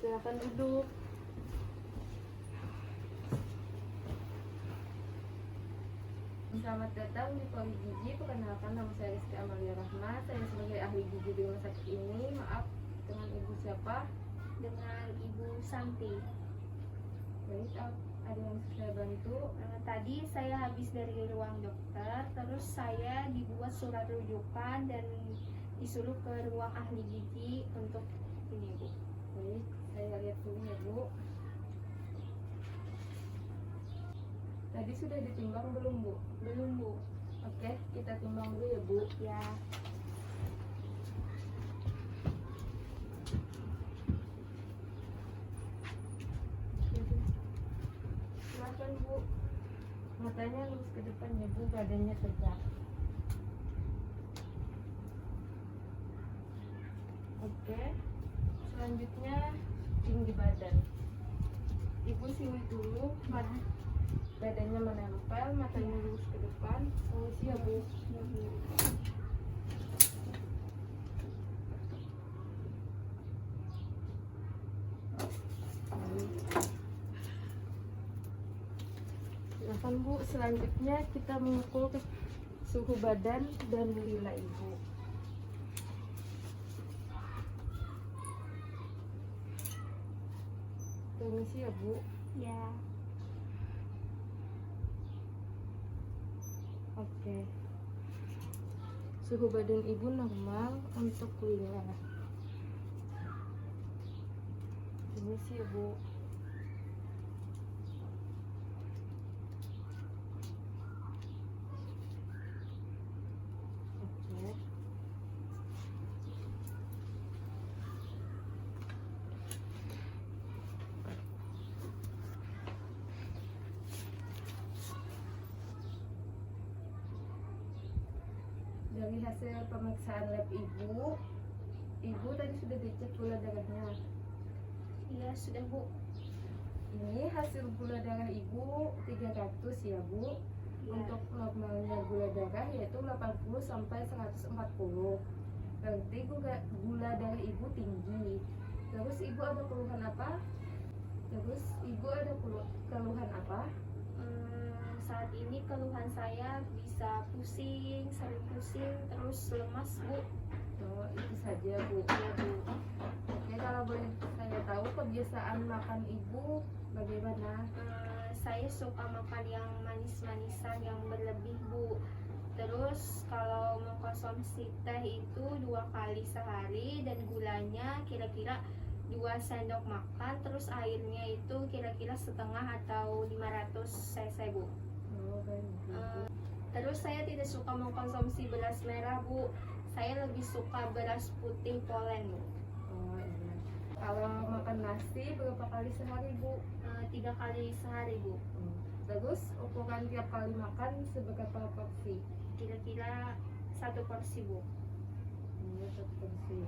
Silakan duduk. Selamat datang di Poli Gizi. Perkenalkan, nama saya Rizky Amalia Rahma. Saya sebagai ahli gizi di rumah sakit ini. Maaf, dengan ibu siapa? Dengan Ibu Santi. Baik, ada yang bisa saya bantu? Tadi saya habis dari ruang dokter, terus saya dibuat surat rujukan dan disuruh ke ruang ahli gizi untuk ini, Bu. Baik, saya lihat dulu ya, Bu. Tadi sudah ditimbang belum, Bu? Belum, Bu. Oke, kita timbang dulu ya, Bu. Ya. Silakan, Bu. Matanya lurus ke depan ya, Bu. Badannya tegak. Oke. Selanjutnya tinggi badan. Ibu siwit dulu. Badannya menempel, matanya lurus ke depan. Oh, siap, Bu. Ya, Bu. Silakan, Bu. Selanjutnya kita mengukur suhu badan dan lila Ibu. Permisi ya, Bu. Ya. Oke. Suhu badan Ibu normal untuk lila. Permisi ya, Bu. Oke. Dari hasil pemeriksaan lab Ibu tadi sudah dicek gula darahnya. Iya, sudah, Bu. Ini hasil gula darah Ibu 300 ya, Bu. Ya. Untuk normalnya gula darah yaitu 80 sampai 140. Berarti gula darah Ibu tinggi. Terus Ibu ada keluhan apa? Keluhan apa? Saat ini keluhan saya bisa pusing, sering pusing, terus lemas, Bu. Oh, itu saja, Bu. Ya, Bu. Oke, kalau boleh saya tahu kebiasaan makan Ibu bagaimana? Saya suka makan yang manis-manisan yang berlebih, Bu. Terus kalau mengkonsumsi teh itu 2 kali sehari dan gulanya kira-kira 2 sendok makan, terus airnya itu kira-kira setengah atau 500 cc, Bu. Oh, baik, Bu. Terus saya tidak suka mengkonsumsi beras merah, Bu. Saya lebih suka beras putih polen, Bu. Oh, iya. Kalau makan nasi berapa kali sehari, Bu? 3 kali sehari, Bu. Terus ukuran tiap kali makan seberapa porsi? Kira-kira 1 porsi, Bu. Satu porsi.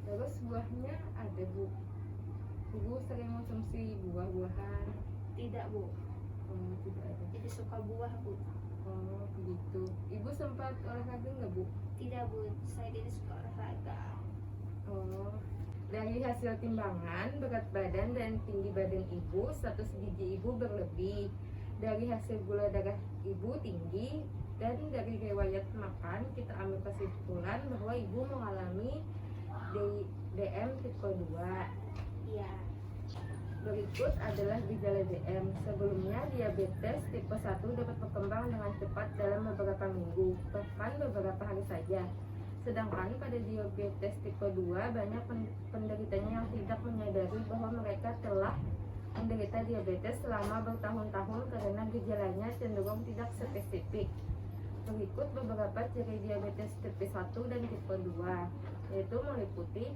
Terus buahnya ada, Bu? Ibu sering konsumsi buah-buahan? Tidak, Bu. Oh, tidak ada. Tidak suka buah, Bu. Oh, begitu. Ibu sempat olahraga nggak, Bu? Tidak, Bu. Saya tidak suka olahraga. Oh, dari hasil timbangan berat badan dan tinggi badan Ibu, status gizi Ibu berlebih. Dari hasil gula darah Ibu tinggi dan dari riwayat makan kita ambil kesimpulan bahwa Ibu mengalami DM tipe 2. Iya. Berikut adalah gejala DM. Sebelumnya diabetes tipe 1 dapat berkembang dengan cepat dalam beberapa minggu, bahkan beberapa hari saja. Sedangkan pada diabetes tipe 2 banyak penderitanya yang tidak menyadari bahwa mereka telah menderita diabetes selama bertahun-tahun karena gejalanya cenderung tidak spesifik. Berikut beberapa ciri diabetes tipe 1 dan tipe 2, yaitu meliputi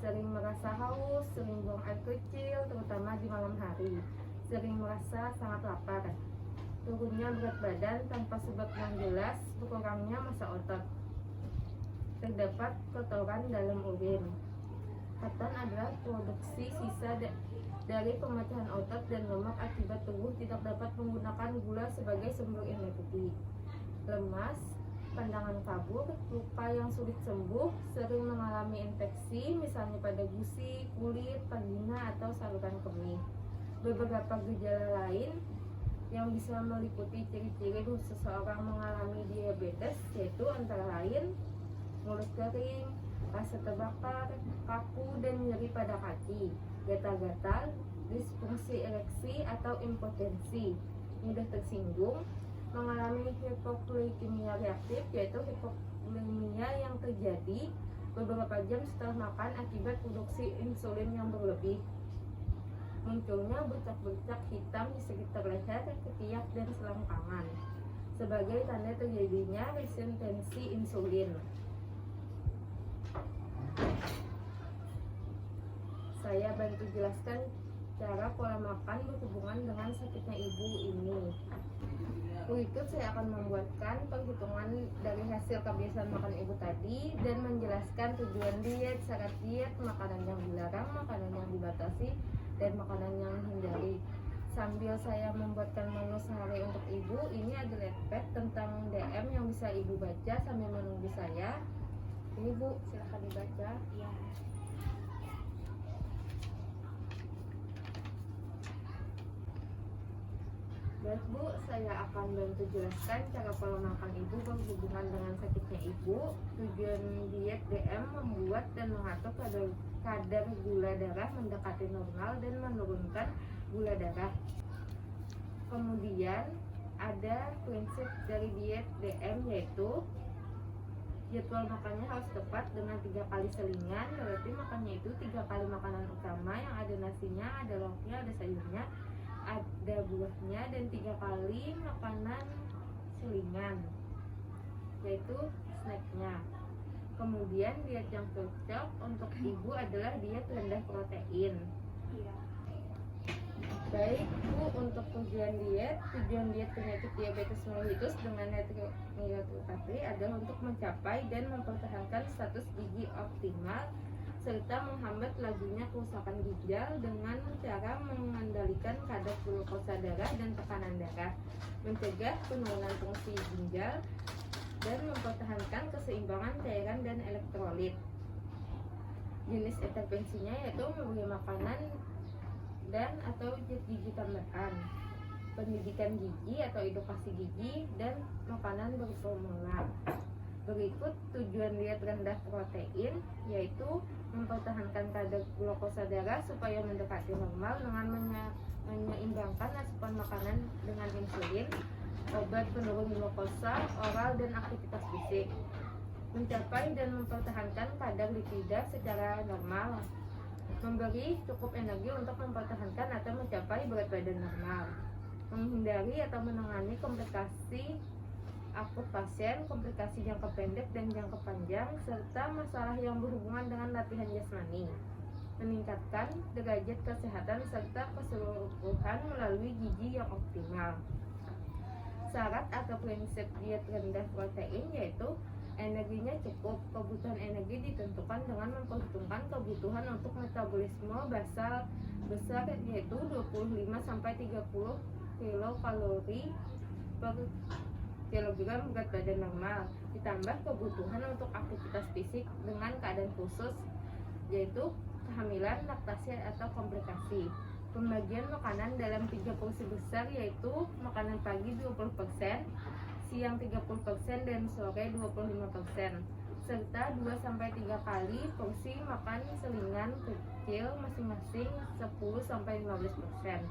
sering merasa haus, sering buang air kecil, terutama di malam hari, sering merasa sangat lapar, turunnya berat badan tanpa sebab yang jelas, berkurangnya massa otot, terdapat kotoran dalam urin. Keton adalah produksi sisa dari pemecahan otot dan lemak akibat tubuh tidak dapat menggunakan gula sebagai sumber energi. Lemas, pandangan kabur, luka yang sulit sembuh, sering mengalami infeksi, misalnya pada gusi, kulit, vagina, atau saluran kemih. Beberapa gejala lain yang bisa meliputi ciri-ciri seseorang mengalami diabetes yaitu antara lain mulut kering, rasa terbakar, kaku dan nyeri pada kaki, gatal-gatal, disfungsi ereksi atau impotensi, mudah tersinggung, mengalami hipoglikemia reaktif yaitu hipoglikemia yang terjadi beberapa jam setelah makan akibat produksi insulin yang berlebih, munculnya bercak-bercak hitam di sekitar leher, ketiak, dan selangkangan sebagai tanda terjadinya resistensi insulin. Saya bantu jelaskan cara pola makan berhubungan dengan sakitnya ibu ini. Berikut saya akan membuatkan perhitungan dari hasil kebiasaan makan ibu tadi dan menjelaskan tujuan diet, syarat diet, makanan yang dilarang, makanan yang dibatasi, dan makanan yang dihindari. Sambil saya membuatkan menu sehari untuk ibu, ini ada lepet tentang DM yang bisa ibu baca sambil menunggu saya. Ini Bu, silahkan dibaca. Ya. Baik Bu, saya akan bantu jelaskan cara pola makan ibu berhubungan dengan sakitnya ibu. Tujuan diet DM membuat dan mengatur kadar gula darah mendekati normal dan menurunkan gula darah. Kemudian ada prinsip dari diet DM yaitu jadwal makannya harus tepat dengan 3 kali selingan, berarti makannya itu 3 kali makanan utama yang ada nasinya, ada lauknya, ada sayurnya, ada buahnya, dan 3 kali makanan selingan yaitu snacknya. Kemudian diet yang cocok untuk ibu adalah diet rendah protein. Iya. Baik Bu, untuk tujuan diet penyakit diabetes mellitus dengan neuropati adalah untuk mencapai dan mempertahankan status gigi optimal serta menghambat lajunya kerusakan ginjal dengan cara mengendalikan kadar glukosa darah dan tekanan darah, mencegah penurunan fungsi ginjal, dan mempertahankan keseimbangan cairan dan elektrolit. Jenis intervensinya yaitu memberi makanan dan atau gigi tambahan, pendidikan gigi atau edukasi gigi, dan makanan berformula. Berikut tujuan diet rendah protein yaitu mempertahankan kadar glukosa darah supaya mendekati normal dengan menyeimbangkan asupan makanan dengan insulin, obat penurun glukosa oral, dan aktivitas fisik. Mencapai dan mempertahankan kadar lipida secara normal. Memberi cukup energi untuk mempertahankan atau mencapai berat badan normal. Menghindari atau menangani komplikasi akut pasien, komplikasi jangka pendek dan jangka panjang, serta masalah yang berhubungan dengan latihan jasmani. Meningkatkan derajat kesehatan serta keseluruhan melalui gizi yang optimal. Syarat atau prinsip diet rendah protein yaitu energinya cukup. Kebutuhan energi ditentukan dengan memperhitungkan kebutuhan untuk metabolisme basal besar yaitu 25-30 kilokalori per kilogram berat badan normal, ditambah kebutuhan untuk aktivitas fisik dengan keadaan khusus yaitu kehamilan, laktasi, atau komplikasi. Pembagian makanan dalam 3 porsi besar yaitu makanan pagi 20%, siang 30%, dan sore 25%, serta 2-3 kali porsi makan selingan kecil masing-masing 10-15%.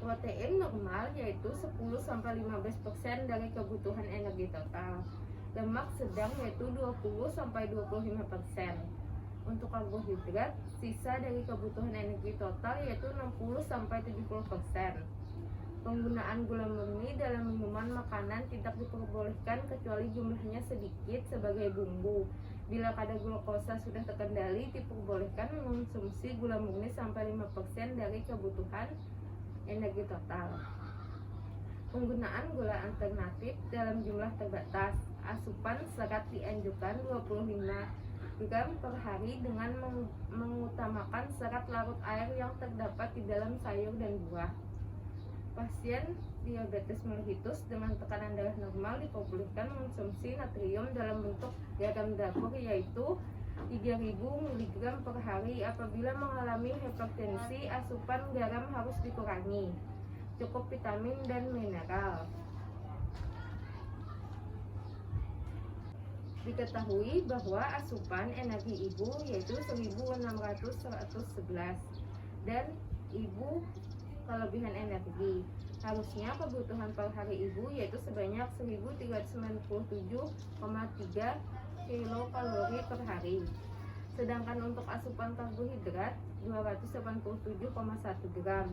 Protein normal yaitu 10-15% dari kebutuhan energi total. Lemak sedang yaitu 20-25%. Untuk karbohidrat, sisa dari kebutuhan energi total yaitu 60-70%. Penggunaan gula murni dalam minuman makanan tidak diperbolehkan kecuali jumlahnya sedikit sebagai bumbu. Bila kadar glukosa sudah terkendali, diperbolehkan mengonsumsi gula murni sampai 5% dari kebutuhan energi total. Penggunaan gula alternatif dalam jumlah terbatas. Asupan serat dianjurkan 25 gram per hari dengan mengutamakan serat larut air yang terdapat di dalam sayur dan buah. Pasien diabetes mellitus dengan tekanan darah normal diperbolehkan mengonsumsi natrium dalam bentuk garam dapur yaitu 3000 mg per hari. Apabila mengalami hipertensi, asupan garam harus dikurangi. Cukup vitamin dan mineral. Diketahui bahwa asupan energi ibu yaitu 1600-111 dan ibu kelebihan energi. Harusnya kebutuhan per hari ibu yaitu sebanyak 1397,3 kilokalori per hari. Sedangkan untuk asupan karbohidrat 287,1 gram.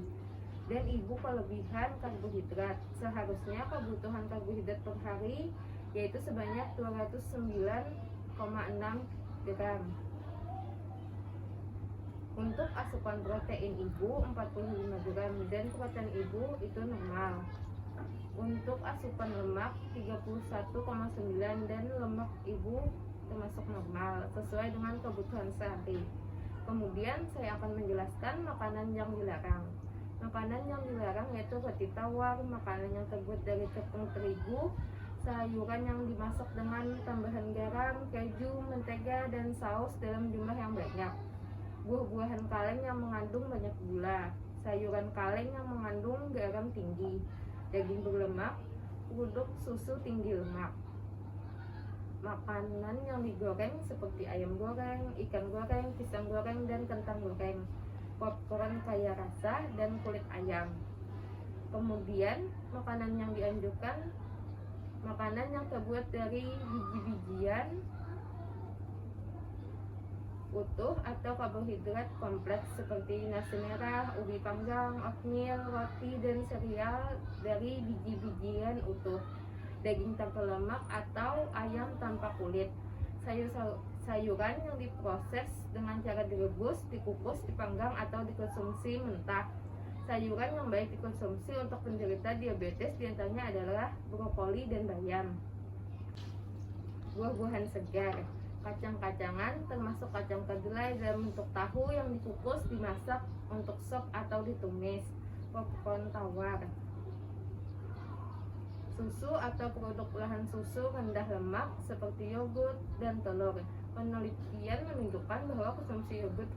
Dan ibu kelebihan karbohidrat, seharusnya kebutuhan karbohidrat per hari yaitu sebanyak 209,6 gram. Untuk asupan protein ibu 45 gram dan protein ibu itu normal. Untuk asupan lemak 31,9 dan lemak ibu termasuk normal sesuai dengan kebutuhan sehari. Kemudian saya akan menjelaskan makanan yang dilarang. Makanan yang dilarang yaitu roti tawar, makanan yang terbuat dari tepung terigu, sayuran yang dimasak dengan tambahan garam, keju, mentega, dan saus dalam jumlah yang banyak. Buah-buahan kaleng yang mengandung banyak gula, sayuran kaleng yang mengandung garam tinggi, daging berlemak, produk susu tinggi lemak. Makanan yang digoreng seperti ayam goreng, ikan goreng, pisang goreng, dan kentang goreng, popcorn kaya rasa, dan kulit ayam. Kemudian makanan yang dianjurkan, makanan yang terbuat dari biji-bijian utuh atau karbohidrat kompleks seperti nasi merah, ubi panggang, oatmeal, roti, dan sereal dari biji-bijian utuh, daging tanpa lemak atau ayam tanpa kulit, sayuran yang diproses dengan cara direbus, dikukus, dipanggang, atau dikonsumsi mentah. Sayuran yang baik dikonsumsi untuk penderita diabetes diantaranya adalah brokoli dan bayam. Buah-buahan segar, kacang-kacangan termasuk kacang kedelai dalam bentuk tahu yang dikukus, dimasak untuk sop atau ditumis, popcorn tawar. Susu atau produk olahan susu rendah lemak seperti yogurt dan telur. Penelitian menunjukkan bahwa konsumsi yogurt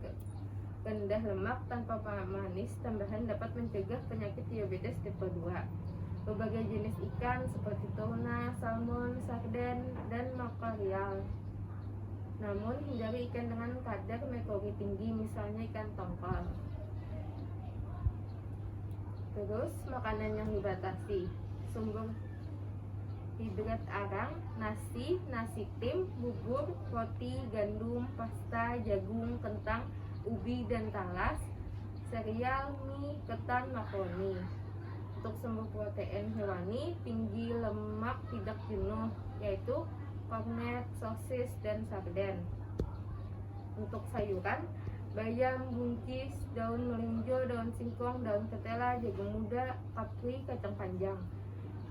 rendah lemak tanpa manis tambahan dapat mencegah penyakit diabetes tipe 2. Berbagai jenis ikan seperti tuna, salmon, sarden, dan makarel. Namun hindari ikan dengan kadar merkuri tinggi, misalnya ikan tongkol. Terus makanan yang dibatasi, sumber hidrat arang, nasi, nasi tim, bubur, roti, gandum, pasta, jagung, kentang, ubi, dan talas, sereal, mie, ketan, makaroni. Untuk sumber protein hewani, tinggi lemak tidak jenuh, yaitu kornet, sosis, dan sarden. Untuk sayuran, bayam, buncis, daun melinjo, daun singkong, daun ketela, jagung muda, kapri, kacang panjang.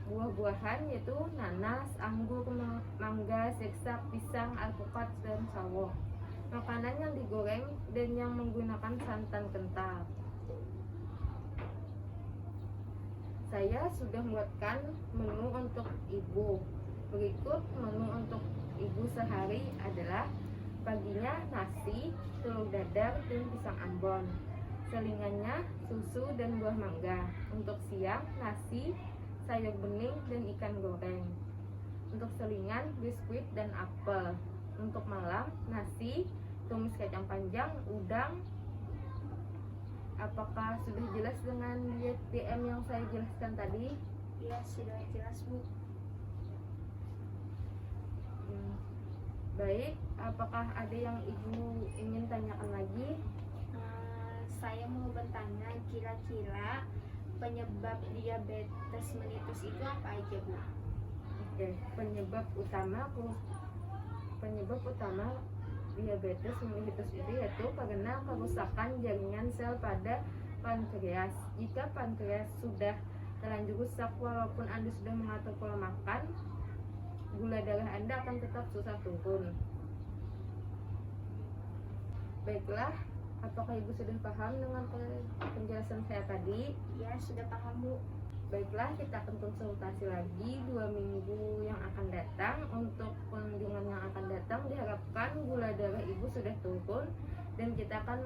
Buah-buahan yaitu nanas, anggur, mangga, seksak, pisang, alpukat, dan sawo. Makanan yang digoreng dan yang menggunakan santan kental. Saya sudah membuatkan menu untuk ibu. Berikut menu untuk ibu sehari adalah paginya nasi, telur dadar, dan pisang ambon. Selingannya susu dan buah mangga. Untuk siang nasi, sayur bening, dan ikan goreng. Untuk selingan biskuit dan apel. Untuk malam nasi, tumis kacang panjang, udang. Apakah sudah jelas dengan diet DM yang saya jelaskan tadi? Ya, sudah jelas, Bu. Baik, apakah ada yang ibu ingin tanyakan lagi? Saya mau bertanya, kira-kira penyebab diabetes mellitus itu apa aja, Bu? Oke, penyebab utama diabetes mellitus itu yaitu karena kerusakan jaringan sel pada pankreas. Jika pankreas sudah terlanjur rusak, walaupun Anda sudah mengatur pola makan, gula darah Anda akan tetap susah turun. Baiklah, apakah ibu sudah paham dengan penjelasan saya tadi? Ya, sudah paham, Bu. Baiklah, kita akan konsultasi lagi 2 minggu yang akan datang. Untuk kunjungan yang akan datang diharapkan gula darah ibu sudah turun dan kita akan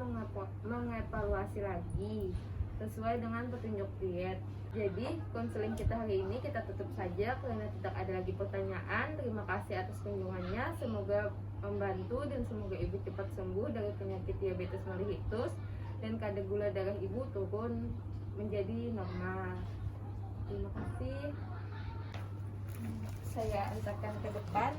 mengevaluasi lagi sesuai dengan petunjuk diet. Jadi konseling kita hari ini kita tutup saja karena tidak ada lagi pertanyaan. Terima kasih atas kunjungannya, semoga membantu dan semoga ibu cepat sembuh dari penyakit diabetes mellitus dan kadar gula darah ibu turun menjadi normal. Terima kasih. Saya antarkan ke depan.